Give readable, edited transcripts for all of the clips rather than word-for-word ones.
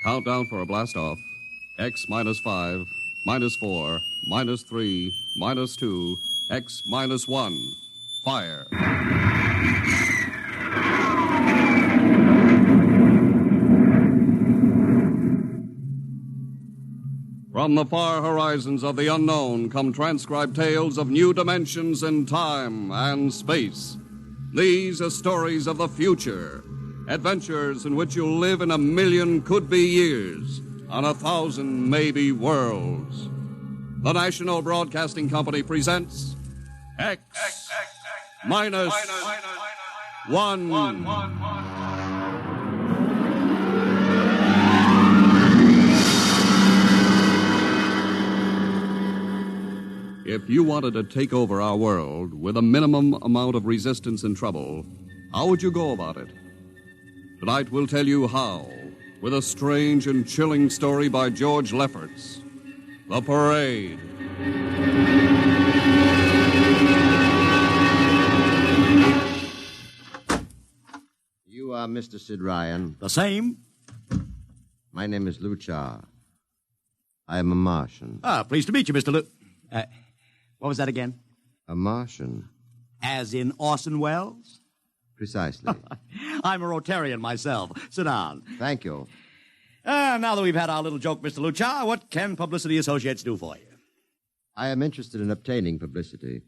Countdown for a blast-off. X minus 5, minus 4, minus 3, minus 2, X minus 1. Fire. From the far horizons of the unknown come transcribed tales of new dimensions in time and space. These are stories of the future, adventures in which you'll live in 1,000,000 could-be years on 1,000 maybe worlds. The National Broadcasting Company presents X minus 1. If you wanted to take over our world with a minimum amount of resistance and trouble, how would you go about it? Tonight we'll tell you how, with a strange and chilling story by George Lefferts, The Parade. You are Mr. Sid Ryan. The same. My name is Luchar. I am a Martian. Pleased to meet you, Mr. What was that again? A Martian? As in Orson Welles? Precisely. I'm a Rotarian myself. Sit down. Thank you. Now that we've had our little joke, Mr. Luchar, what can Publicity Associates do for you? I am interested in obtaining publicity.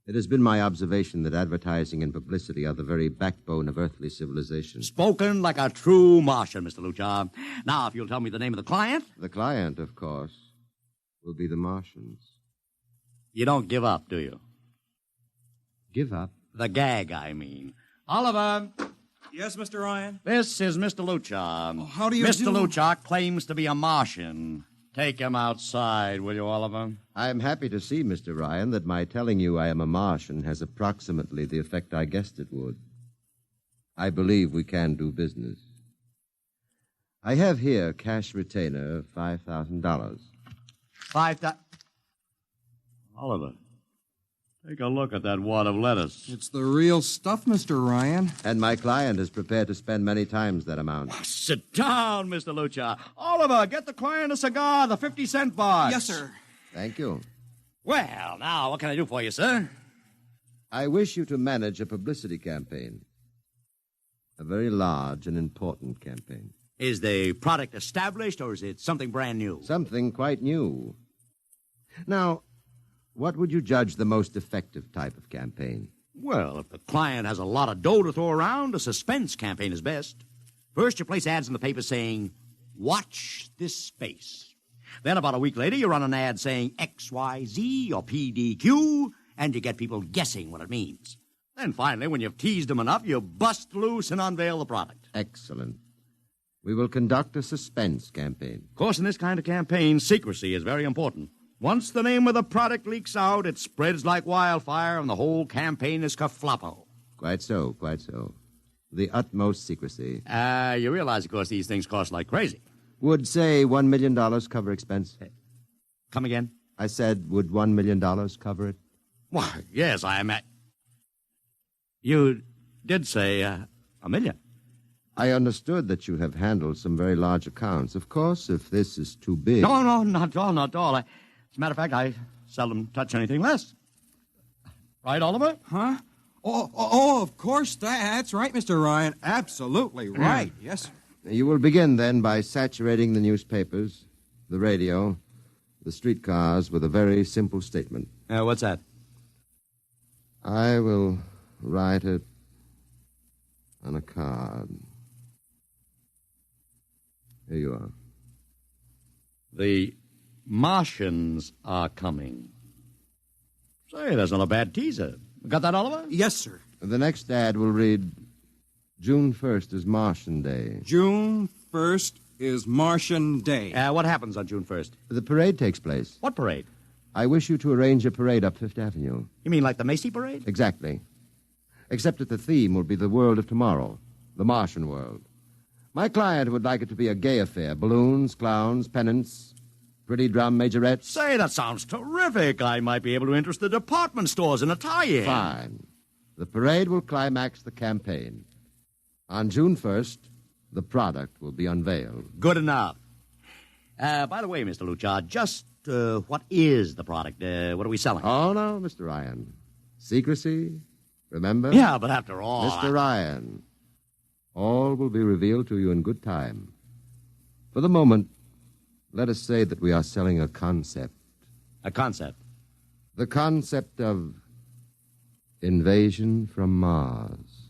It has been my observation that advertising and publicity are the very backbone of earthly civilization. Spoken like a true Martian, Mr. Luchar. Now, if you'll tell me the name of the client. The client, of course, will be the Martians. You don't give up, do you? Give up? The gag, I mean. Oliver. Yes, Mr. Ryan? This is Mr. Luchar. Oh, how do you Mr. do? Luchar claims to be a Martian. Take him outside, will you, Oliver? I am happy to see, Mr. Ryan, that my telling you I am a Martian has approximately the effect I guessed it would. I believe we can do business. I have here cash retainer of $5,000. Oliver, take a look at that wad of lettuce. It's the real stuff, Mr. Ryan. And my client is prepared to spend many times that amount. Sit down, Mr. Luchar. Oliver, get the client a cigar, the 50-cent box. Yes, sir. Thank you. Well, now, what can I do for you, sir? I wish you to manage a publicity campaign. A very large and important campaign. Is the product established, or is it something brand new? Something quite new. Now, what would you judge the most effective type of campaign? Well, if the client has a lot of dough to throw around, a suspense campaign is best. First, you place ads in the paper saying, "Watch this space." Then about a week later, you run an ad saying XYZ or PDQ, and you get people guessing what it means. Then finally, when you've teased them enough, you bust loose and unveil the product. Excellent. We will conduct a suspense campaign. Of course, in this kind of campaign, secrecy is very important. Once the name of the product leaks out, it spreads like wildfire, and the whole campaign is kerfloppo. Quite so, quite so. The utmost secrecy. You realize, of course, these things cost like crazy. Would, say, $1 million cover expense? Come again? I said, would $1 million cover it? Why, yes, I am. You did say $1 million. I understood that you have handled some very large accounts. Of course, if this is too big... No, not at all, not at all. As a matter of fact, I seldom touch anything less. Right, Oliver? Huh? Oh, of course. That's right, Mr. Ryan. Absolutely right. Yes. You will begin, then, by saturating the newspapers, the radio, the streetcars with a very simple statement. What's that? I will write it on a card. Here you are. The Martians are coming. Say, that's not a bad teaser. Got that, Oliver? Yes, sir. The next ad will read, June 1st is Martian Day. June 1st is Martian Day. What happens on June 1st? The parade takes place. What parade? I wish you to arrange a parade up Fifth Avenue. You mean like the Macy Parade? Exactly. Except that the theme will be the world of tomorrow, the Martian world. My client would like it to be a gay affair. Balloons, clowns, pennants, pretty drum majorettes. Say, that sounds terrific. I might be able to interest the department stores in a tie-in. Fine. The parade will climax the campaign. On June 1st, the product will be unveiled. Good enough. By the way, Mr. Luchar, just what is the product? What are we selling? Oh, no, Mr. Ryan. Secrecy, remember? Yeah, but after all... Mr. Ryan, all will be revealed to you in good time. For the moment, let us say that we are selling a concept. A concept? The concept of invasion from Mars.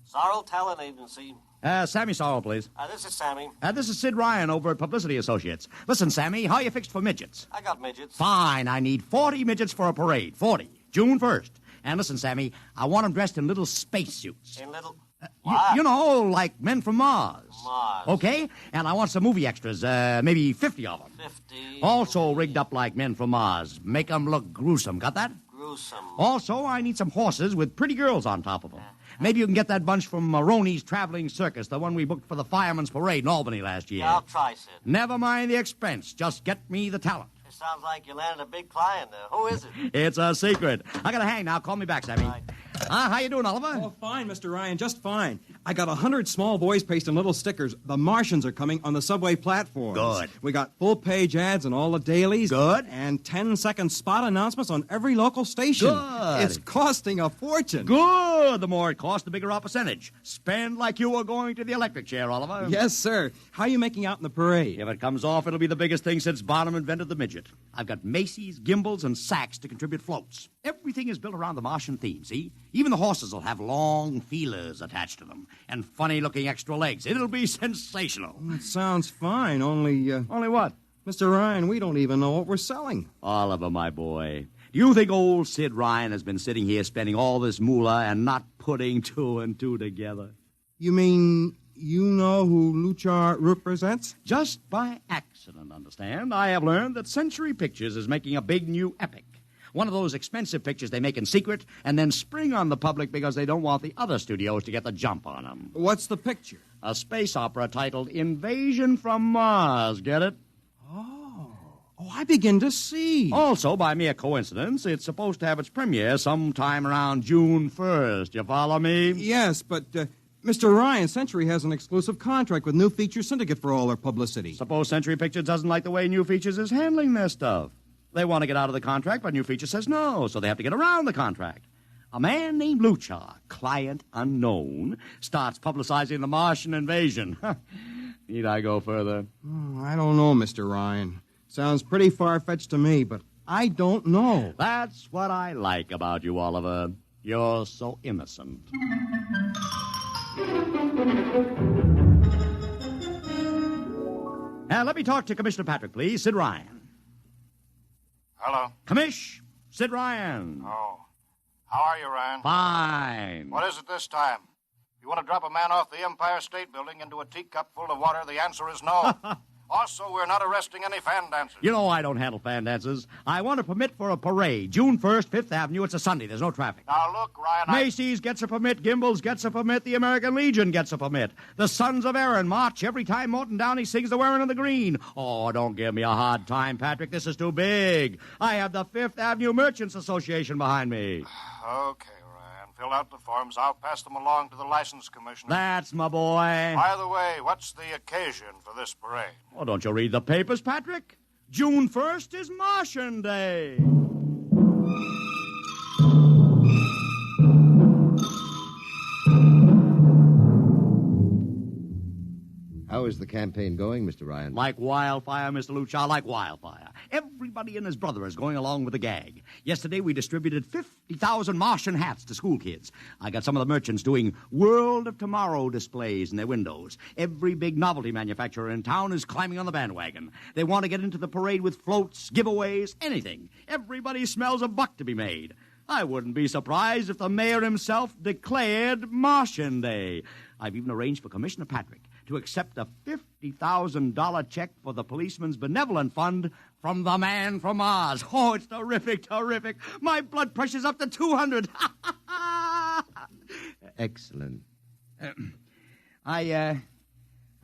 Sorrel Talent Agency. Sammy Sorrell, please. This is Sammy. This is Sid Ryan over at Publicity Associates. Listen, Sammy, how you fixed for midgets? I got midgets. Fine, I need 40 midgets for a parade. 40. June 1st. And listen, Sammy, I want them dressed in little spacesuits. In little... You know, like men from Mars. Mars. Okay? And I want some movie extras, maybe 50 of them. 50. Also rigged up like men from Mars. Make them look gruesome. Got that? Gruesome. Also, I need some horses with pretty girls on top of them. Maybe you can get that bunch from Maroney's Traveling Circus, the one we booked for the Fireman's Parade in Albany last year. Yeah, I'll try, Sid. Never mind the expense. Just get me the talent. It sounds like you landed a big client there. Who is it? It's a secret. I gotta hang now. Call me back, Sammy. Right. How you doing, Oliver? Oh, fine, Mr. Ryan, just fine. I got 100 small boys pasting little stickers. The Martians are coming on the subway platforms. Good. We got full-page ads in all the dailies. Good. And 10-second spot announcements on every local station. Good. It's costing a fortune. Good. The more it costs, the bigger our percentage. Spend like you were going to the electric chair, Oliver. Yes, sir. How are you making out in the parade? If it comes off, it'll be the biggest thing since Barnum invented the midget. I've got Macy's, Gimbals, and Saks to contribute floats. Everything is built around the Martian theme, see? Even the horses will have long feelers attached to them and funny-looking extra legs. It'll be sensational. That sounds fine, only... Only what? Mr. Ryan, we don't even know what we're selling. Oliver, my boy, do you think old Sid Ryan has been sitting here spending all this moolah and not putting two and two together? You mean you know who Luchar represents? Just by accident, understand? I have learned that Century Pictures is making a big new epic. One of those expensive pictures they make in secret and then spring on the public because they don't want the other studios to get the jump on them. What's the picture? A space opera titled Invasion from Mars, get it? Oh, I begin to see. Also, by mere coincidence, it's supposed to have its premiere sometime around June 1st. You follow me? Yes, but, Mr. Ryan, Century has an exclusive contract with New Feature Syndicate for all their publicity. Suppose Century Pictures doesn't like the way New Features is handling their stuff. They want to get out of the contract, but New Feature says no, so they have to get around the contract. A man named Luchar, client unknown, starts publicizing the Martian invasion. Need I go further? I don't know, Mr. Ryan. Sounds pretty far-fetched to me, but I don't know. That's what I like about you, Oliver. You're so innocent. Let me talk to Commissioner Patrick, please. Sid Ryan. Hello. Commish, Sid Ryan. Oh. How are you, Ryan? Fine. What is it this time? You want to drop a man off the Empire State Building into a teacup full of water? The answer is no. Also, we're not arresting any fan dancers. You know I don't handle fan dances. I want a permit for a parade. June 1st, 5th Avenue. It's a Sunday. There's no traffic. Now, look, Ryan, Macy's gets a permit. Gimbals gets a permit. The American Legion gets a permit. The Sons of Erin march every time Morton Downey sings the Wearing of the Green. Oh, don't give me a hard time, Patrick. This is too big. I have the 5th Avenue Merchants Association behind me. Okay, Ryan. Fill out the forms. I'll pass them along to the license commissioner. That's my boy. By the way, what's the occasion for this parade? Oh, don't you read the papers, Patrick? June 1st is Martian Day. How is the campaign going, Mr. Ryan? Like wildfire, Mr. Luchar, like wildfire. Everybody and his brother is going along with the gag. Yesterday, we distributed 50,000 Martian hats to school kids. I got some of the merchants doing World of Tomorrow displays in their windows. Every big novelty manufacturer in town is climbing on the bandwagon. They want to get into the parade with floats, giveaways, anything. Everybody smells a buck to be made. I wouldn't be surprised if the mayor himself declared Martian Day. I've even arranged for Commissioner Patrick to accept a $50,000 check for the Policeman's Benevolent Fund from the man from Mars. Oh, it's terrific, terrific. My blood pressure's up to 200. Excellent. I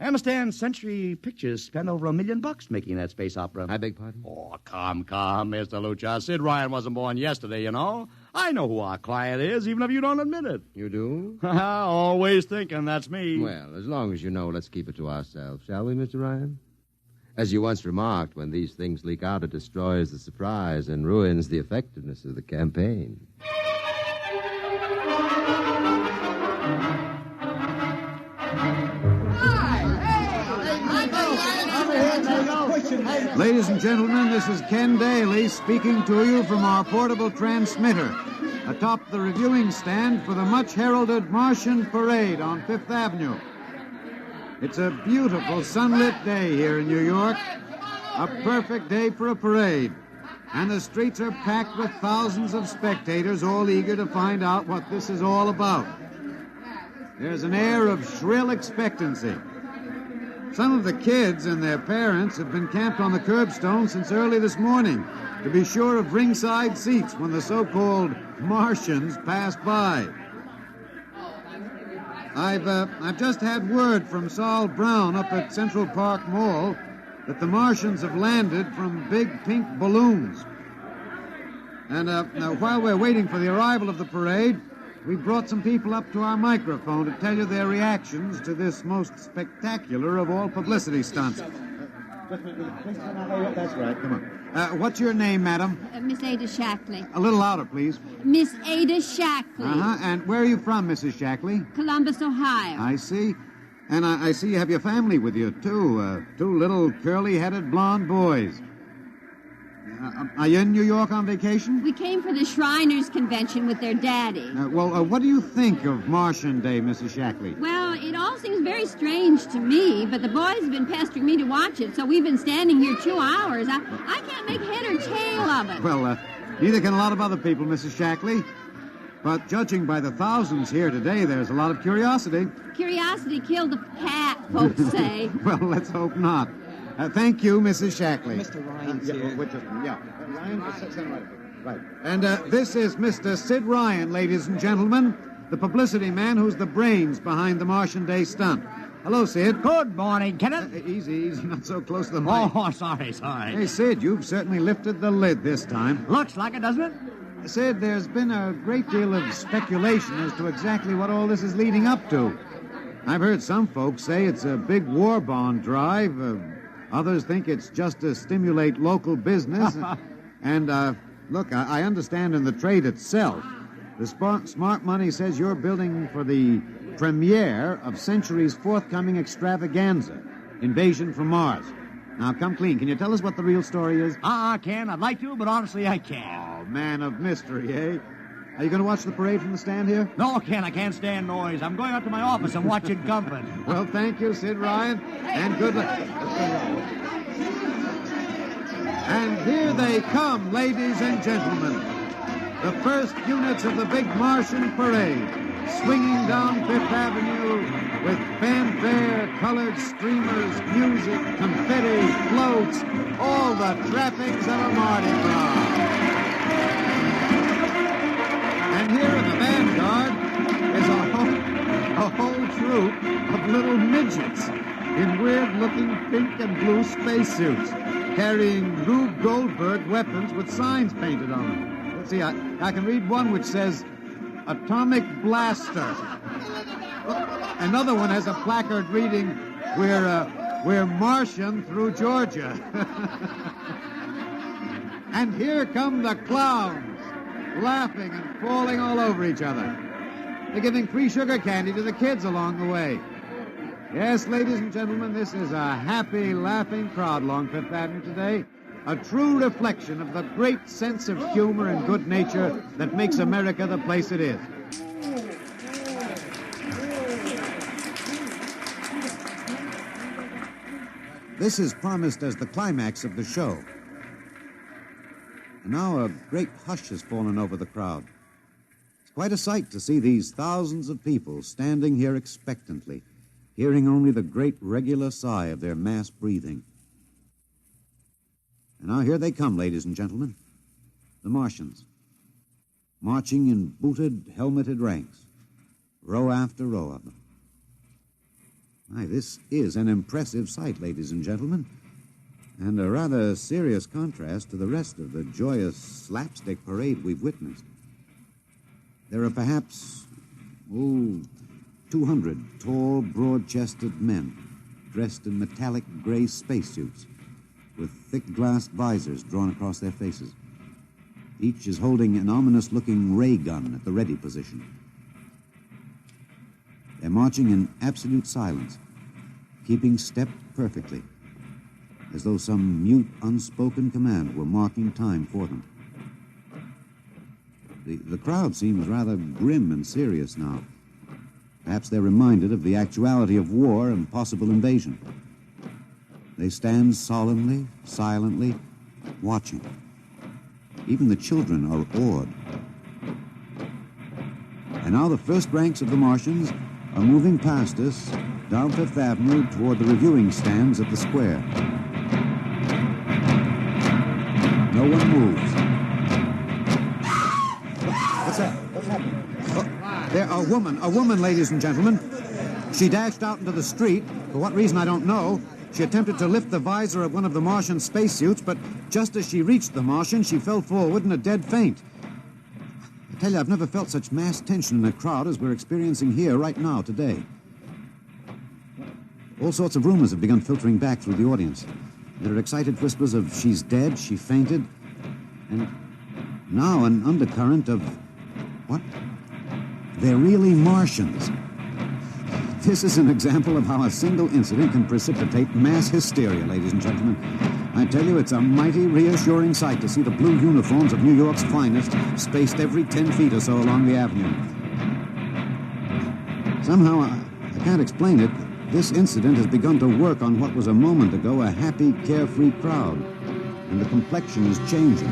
I understand Century Pictures spent over $1 million making that space opera. I beg pardon? Oh, come, Mr. Lucha. Sid Ryan wasn't born yesterday, you know. I know who our client is, even if you don't admit it. You do? Always thinking that's me. Well, as long as you know, let's keep it to ourselves, shall we, Mr. Ryan? As you once remarked, when these things leak out, it destroys the surprise and ruins the effectiveness of the campaign. Ladies and gentlemen, this is Ken Daly speaking to you from our portable transmitter atop the reviewing stand for the much-heralded Martian Parade on Fifth Avenue. It's a beautiful sunlit day here in New York, a perfect day for a parade, and the streets are packed with thousands of spectators all eager to find out what this is all about. There's an air of shrill expectancy. Some of the kids and their parents have been camped on the curbstone since early this morning to be sure of ringside seats when the so-called Martians pass by. I've just had word from Saul Brown up at Central Park Mall that the Martians have landed from big pink balloons. And now, while we're waiting for the arrival of the parade, we brought some people up to our microphone to tell you their reactions to this most spectacular of all publicity stunts. That's right, come on. What's your name, madam? Miss Ada Shackley. A little louder, please. Miss Ada Shackley. Uh-huh, and where are you from, Mrs. Shackley? Columbus, Ohio. I see. And I see you have your family with you, too. Two little curly-headed blonde boys. Are you in New York on vacation? We came for the Shriners Convention with their daddy. What do you think of Martian Day, Mrs. Shackley? Well, it all seems very strange to me, but the boys have been pestering me to watch it, so we've been standing here 2 hours. I can't make head or tail of it. Well, neither can a lot of other people, Mrs. Shackley. But judging by the thousands here today, there's a lot of curiosity. Curiosity killed the cat, folks say. Well, let's hope not. Thank you, Mrs. Shackley. Mr. Ryan's here. Ryan, right. And this is Mr. Sid Ryan, ladies and gentlemen, the publicity man who's the brains behind the Martian Day stunt. Hello, Sid. Good morning, Kenneth. Easy, not so close to the mic. Oh, sorry. Hey, Sid, you've certainly lifted the lid this time. Looks like it, doesn't it? Sid, there's been a great deal of speculation as to exactly what all this is leading up to. I've heard some folks say it's a big war bond drive. Others think it's just to stimulate local business. And, look, I understand in the trade itself, the smart money says you're building for the premiere of Century's forthcoming extravaganza, Invasion from Mars. Now, come clean. Can you tell us what the real story is? Ken, I'd like to, but honestly, I can't. Oh, man of mystery, eh? Are you going to watch the parade from the stand here? No, Ken, I can't stand noise. I'm going up to my office and watching comfort. Well, thank you, Sid Ryan, and good luck. And here they come, ladies and gentlemen. The first units of the big Martian parade, swinging down Fifth Avenue with fanfare, colored streamers, music, confetti, floats, all the trappings of a Mardi Gras. And here in the vanguard is a whole troop of little midgets in weird-looking pink and blue spacesuits, carrying Rube Goldberg weapons with signs painted on them. Let's see, I can read one which says, Atomic Blaster. Another one has a placard reading, We're Martian through Georgia. And here come the clowns, laughing and falling all over each other. They're giving free sugar candy to the kids along the way. Yes, ladies and gentlemen, this is a happy, laughing crowd along Fifth Avenue today. A true reflection of the great sense of humor and good nature that makes America the place it is. This is promised as the climax of the show. And now a great hush has fallen over the crowd. It's quite a sight to see these thousands of people standing here expectantly, hearing only the great regular sigh of their mass breathing. And now here they come, ladies and gentlemen, the Martians, marching in booted, helmeted ranks, row after row of them. My, this is an impressive sight, ladies and gentlemen, and a rather serious contrast to the rest of the joyous slapstick parade we've witnessed. There are perhaps, 200 tall, broad-chested men dressed in metallic gray spacesuits with thick glass visors drawn across their faces. Each is holding an ominous-looking ray gun at the ready position. They're marching in absolute silence, keeping step perfectly, as though some mute, unspoken command were marking time for them. The crowd seems rather grim and serious now. Perhaps they're reminded of the actuality of war and possible invasion. They stand solemnly, silently, watching. Even the children are awed. And now the first ranks of the Martians are moving past us down Fifth Avenue toward the reviewing stands at the square. No one moves. What's that? What's happening? Oh, there, a woman, ladies and gentlemen. She dashed out into the street. For what reason, I don't know. She attempted to lift the visor of one of the Martian spacesuits, but just as she reached the Martian, she fell forward in a dead faint. I tell you, I've never felt such mass tension in a crowd as we're experiencing here right now, today. All sorts of rumors have begun filtering back through the audience. There are excited whispers of she's dead, she fainted, and now an undercurrent of, what? They're really Martians. This is an example of how a single incident can precipitate mass hysteria, ladies and gentlemen. I tell you, it's a mighty reassuring sight to see the blue uniforms of New York's finest spaced every 10 feet or so along the avenue. Somehow, I can't explain it. This incident has begun to work on what was a moment ago a happy, carefree crowd, and the complexion is changing.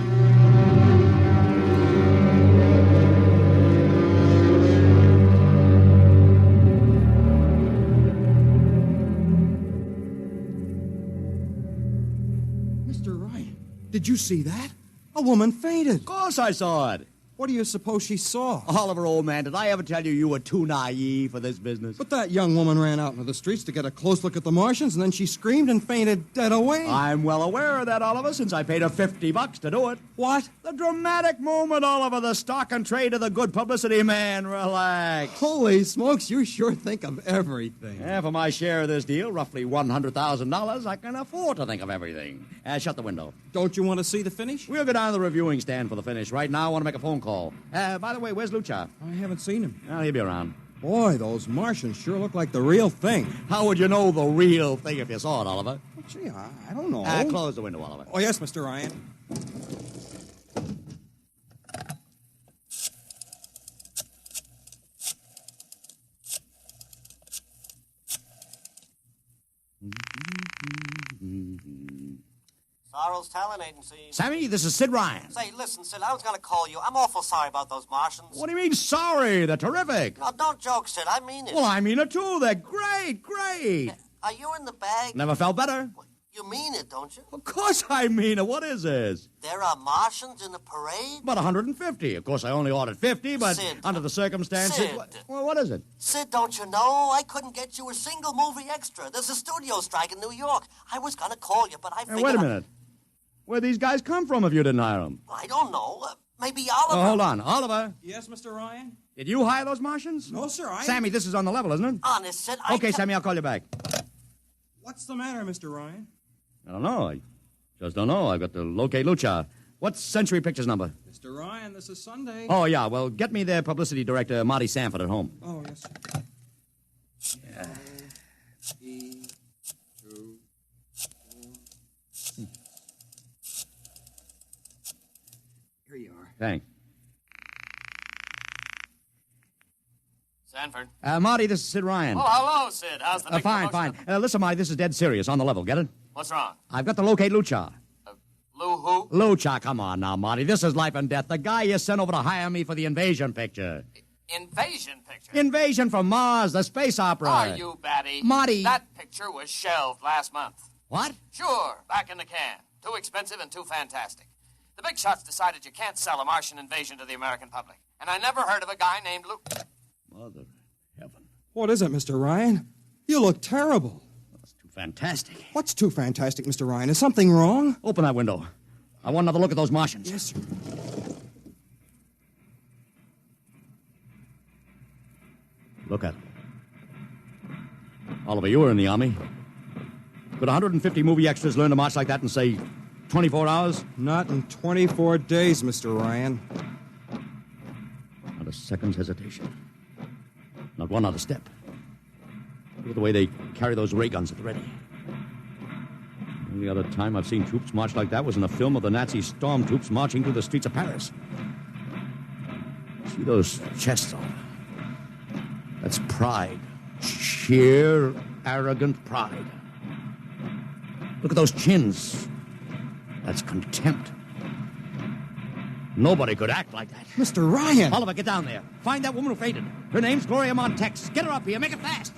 Did you see that? A woman fainted. Of course I saw it. What do you suppose she saw? Oliver, old man, did I ever tell you you were too naive for this business? But that young woman ran out into the streets to get a close look at the Martians, and then she screamed and fainted dead away. I'm well aware of that, Oliver, since I paid her $50 to do it. What? The dramatic moment, Oliver, the stock and trade of the good publicity, man. Relax. Holy smokes, you sure think of everything. Yeah, for my share of this deal, roughly $100,000, I can afford to think of everything. Shut the window. Don't you want to see the finish? We'll go down to the reviewing stand for the finish. Right now, I want to make a phone call. By the way, where's Lucha? I haven't seen him. Well, he'll be around. Boy, those Martians sure look like the real thing. How would you know the real thing if you saw it, Oliver? Well, gee, I don't know. Close the window, Oliver. Oh, yes, Mr. Ryan. Sorrow's Talent Agency. Sammy, this is Sid Ryan. Say, listen, Sid, I was going to call you. I'm awful sorry about those Martians. What do you mean, sorry? They're terrific. No, don't joke, Sid. I mean it. Well, I mean it, too. They're great, great. Are you in the bag? Never felt better. You mean it, don't you? Of course I mean it. What is this? There are Martians in the parade? About 150. Of course, I only ordered 50, but Sid, under the circumstances... Sid. Well, what is it? Sid, don't you know? I couldn't get you a single movie extra. There's a studio strike in New York. I was going to call you, but I figured... Hey, wait a minute. Where'd these guys come from if you didn't hire them? I don't know. Maybe Oliver... Oh, hold on. Oliver? Yes, Mr. Ryan? Did you hire those Martians? No, sir, Sammy, this is on the level, isn't it? Honest, Sid, Okay, Sammy, I'll call you back. What's the matter, Mr. Ryan? I don't know. I just don't know. I've got to locate Lucha. What's Century Pictures number? Mr. Ryan, this is Sunday. Oh, yeah. Well, get me their publicity director, Marty Sanford, at home. Oh, yes, sir. Yeah. Here you are. Thanks. Sanford. Marty, this is Sid Ryan. Oh, hello, Sid. How's the big Fine, fine. promotion? Listen, Marty, this is dead serious. On the level. Get it? What's wrong? I've got to locate Lucha. Lou who? Lucha, come on now, Marty. This is life and death. The guy you sent over to hire me for the invasion picture. Invasion picture? Invasion from Mars, the space opera. Are you batty? Marty. That picture was shelved last month. What? Sure, back in the can. Too expensive and too fantastic. The big shots decided you can't sell a Martian invasion to the American public. And I never heard of a guy named Lou... Mother heaven. What is it, Mr. Ryan? You look terrible. That's too fantastic. What's too fantastic, Mr. Ryan? Is something wrong? Open that window. I want another look at those Martians. Yes, sir. Look at them. Oliver, you were in the Army. Could 150 movie extras learn to march like that in, say, 24 hours? Not in 24 days, Mr. Ryan. Not a second's hesitation. Not one other step. Look at the way they carry those ray guns at the ready. The only other time I've seen troops march like that was in a film of the Nazi stormtroops marching through the streets of Paris. See those chests on them? That's pride. Sheer, arrogant pride. Look at those chins. That's contempt. Nobody could act like that. Mr. Ryan! Oliver, get down there. Find that woman who fainted. Her name's Gloria Montex. Get her up here. Make it fast.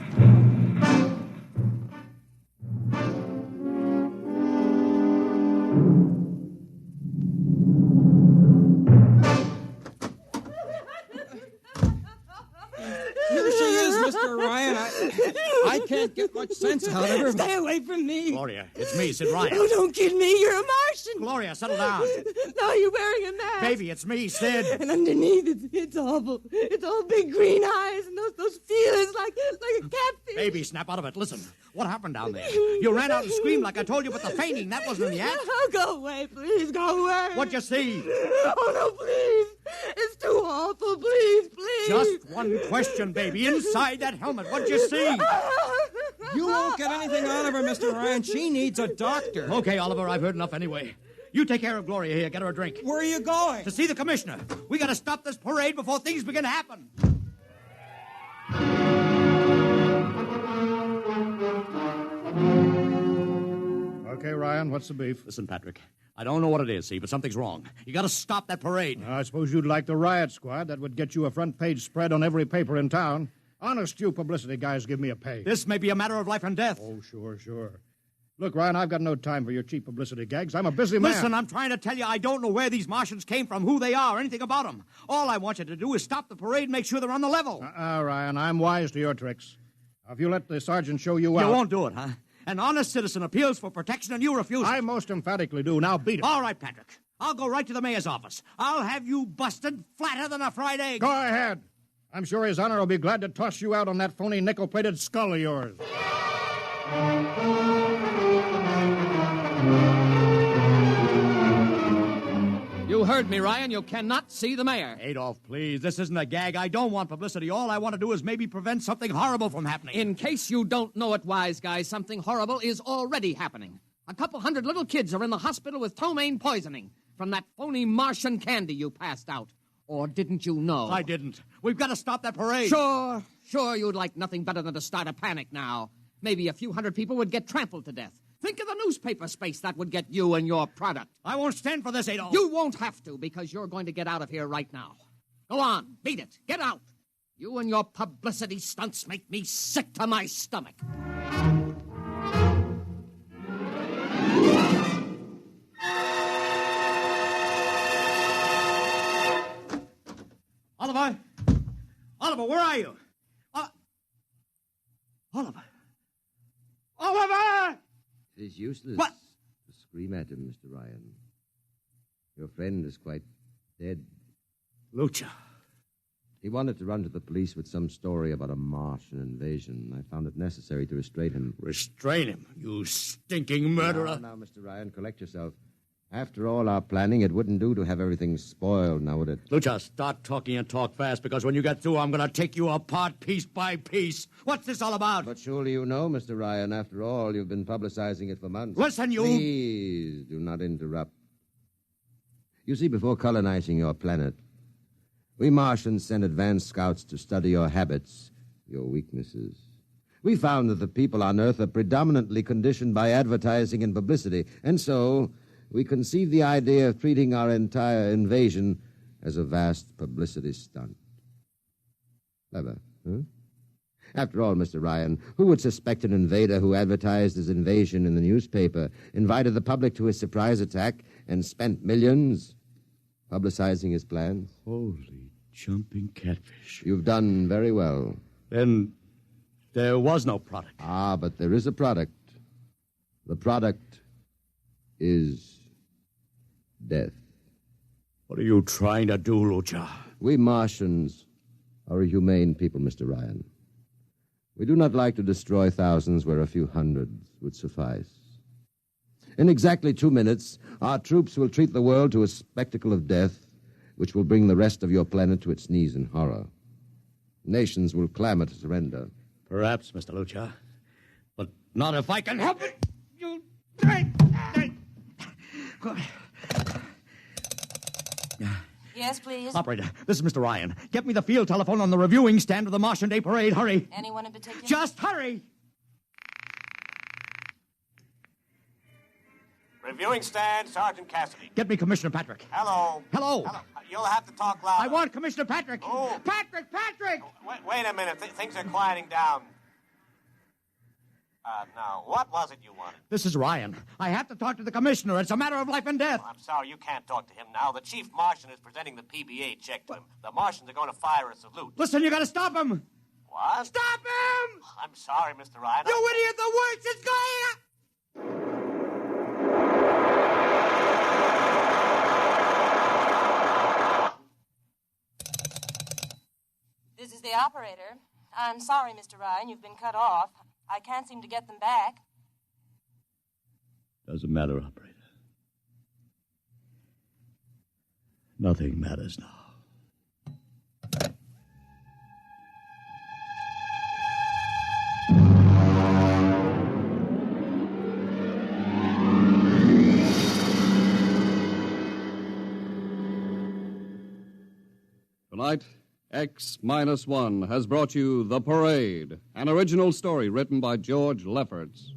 Here she is, Mr. Ryan. I can't get much sense out of her. Stay away from me. Gloria, it's me, Sid Ryan. Oh, don't kid me. You're a Martian. Gloria, settle down. No, you're wearing a mask. Baby, it's me, Sid. And underneath, it's awful. It's all big green eyes and those feelers like a catfish. Baby, snap out of it. Listen, what happened down there? You ran out and screamed like I told you, but the fainting, that wasn't in the act. Oh, go away, please. Go away. What'd you see? Oh, no, please. It's too awful. Please. Just one question, baby. Inside that helmet, what'd you see? You won't get anything out of her, Mr. Ryan. She needs a doctor. Okay, Oliver, I've heard enough anyway. You take care of Gloria here. Get her a drink. Where are you going? To see the commissioner. We gotta stop this parade before things begin to happen. Okay, Ryan, what's the beef? Listen, Patrick, I don't know what it is, see, but something's wrong. You gotta stop that parade. I suppose you'd like the riot squad. That would get you a front-page spread on every paper in town. Honest, you publicity guys give me a pay. This may be a matter of life and death. Oh, sure. Look, Ryan, I've got no time for your cheap publicity gags. I'm a busy man. Listen, I'm trying to tell you I don't know where these Martians came from, who they are, anything about them. All I want you to do is stop the parade and make sure they're on the level. Ryan, I'm wise to your tricks. Now, if you let the sergeant show you out... You won't do it, huh? An honest citizen appeals for protection and you refuse it. I most emphatically do. Now beat it. All right, Patrick. I'll go right to the mayor's office. I'll have you busted flatter than a fried egg. Go ahead. I'm sure His Honor will be glad to toss you out on that phony nickel-plated skull of yours. You heard me, Ryan. You cannot see the mayor. Adolf, please. This isn't a gag. I don't want publicity. All I want to do is maybe prevent something horrible from happening. In case you don't know it, wise guy, something horrible is already happening. A couple hundred little kids are in the hospital with ptomaine poisoning from that phony Martian candy you passed out. Or didn't you know? I didn't. We've got to stop that parade. Sure, you'd like nothing better than to start a panic now. Maybe a few hundred people would get trampled to death. Think of the newspaper space that would get you and your product. I won't stand for this, Adolf. You won't have to, because you're going to get out of here right now. Go on, beat it. Get out. You and your publicity stunts make me sick to my stomach. Oliver, where are you? Oliver! It is useless What? to scream at him, Mr. Ryan. Your friend is quite dead. Lucha. He wanted to run to the police with some story about a Martian invasion. I found it necessary to restrain him. Restrain him, you stinking murderer. Now, Mr. Ryan, collect yourself. After all our planning, it wouldn't do to have everything spoiled, now would it? Lucha, start talking and talk fast, because when you get through, I'm going to take you apart piece by piece. What's this all about? But surely you know, Mr. Ryan, after all, you've been publicizing it for months. Listen, you... Please, do not interrupt. You see, before colonizing your planet, we Martians sent advanced scouts to study your habits, your weaknesses. We found that the people on Earth are predominantly conditioned by advertising and publicity, and so we conceived the idea of treating our entire invasion as a vast publicity stunt. Clever, huh? After all, Mr. Ryan, who would suspect an invader who advertised his invasion in the newspaper, invited the public to his surprise attack, and spent millions publicizing his plans? Holy jumping catfish. You've done very well. Then There was no product. Ah, but there is a product. The product is death. What are you trying to do, Lucha? We Martians are a humane people, Mr. Ryan. We do not like to destroy thousands where a few hundreds would suffice. In exactly 2 minutes, our troops will treat the world to a spectacle of death, which will bring the rest of your planet to its knees in horror. Nations will clamor to surrender. Perhaps, Mr. Lucha, but not if I can help it. You... Yes, please. Operator, this is Mr. Ryan. Get me the field telephone on the reviewing stand of the Martian Day Parade. Hurry. Anyone in particular? Just hurry. Reviewing stand, Sergeant Cassidy. Get me Commissioner Patrick. Hello. Hello. You'll have to talk louder. I want Commissioner Patrick. Oh. Patrick! Wait a minute. Things are quieting down. Now, what was it you wanted? This is Ryan. I have to talk to the commissioner. It's a matter of life and death. I'm sorry, you can't talk to him now. The chief Martian is presenting the PBA check to him. The Martians are going to fire a salute. Listen, you got to stop him. What? Stop him! I'm sorry, Mr. Ryan. You idiot! The works is going. This is the operator. I'm sorry, Mr. Ryan, you've been cut off. I can't seem to get them back. Doesn't matter, operator. Nothing matters now. Tonight, X-1 has brought you The Parade, an original story written by George Lefferts.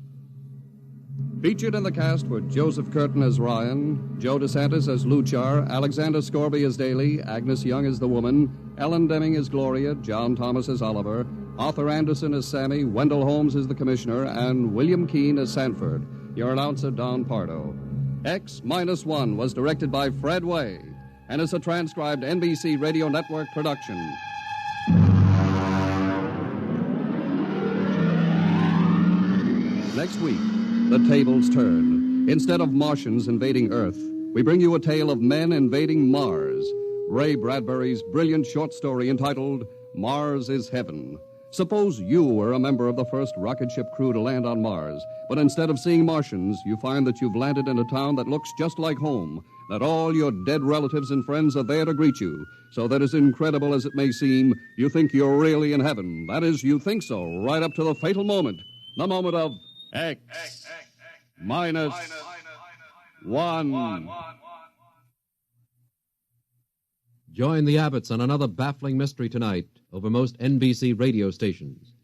Featured in the cast were Joseph Curtin as Ryan, Joe DeSantis as Luchar, Alexander Scorby as Daly, Agnes Young as the woman, Ellen Deming as Gloria, John Thomas as Oliver, Arthur Anderson as Sammy, Wendell Holmes as the Commissioner, and William Keene as Sanford. Your announcer, Don Pardo. X-1 was directed by Fred Way and is a transcribed NBC Radio Network production. Next week, the tables turn. Instead of Martians invading Earth, we bring you a tale of men invading Mars. Ray Bradbury's brilliant short story entitled Mars is Heaven. Suppose you were a member of the first rocket ship crew to land on Mars, but instead of seeing Martians, you find that you've landed in a town that looks just like home, that all your dead relatives and friends are there to greet you, so that as incredible as it may seem, you think you're really in heaven. That is, you think so, right up to the fatal moment, the moment of X-1. Join the Abbotts on another baffling mystery tonight over most NBC radio stations.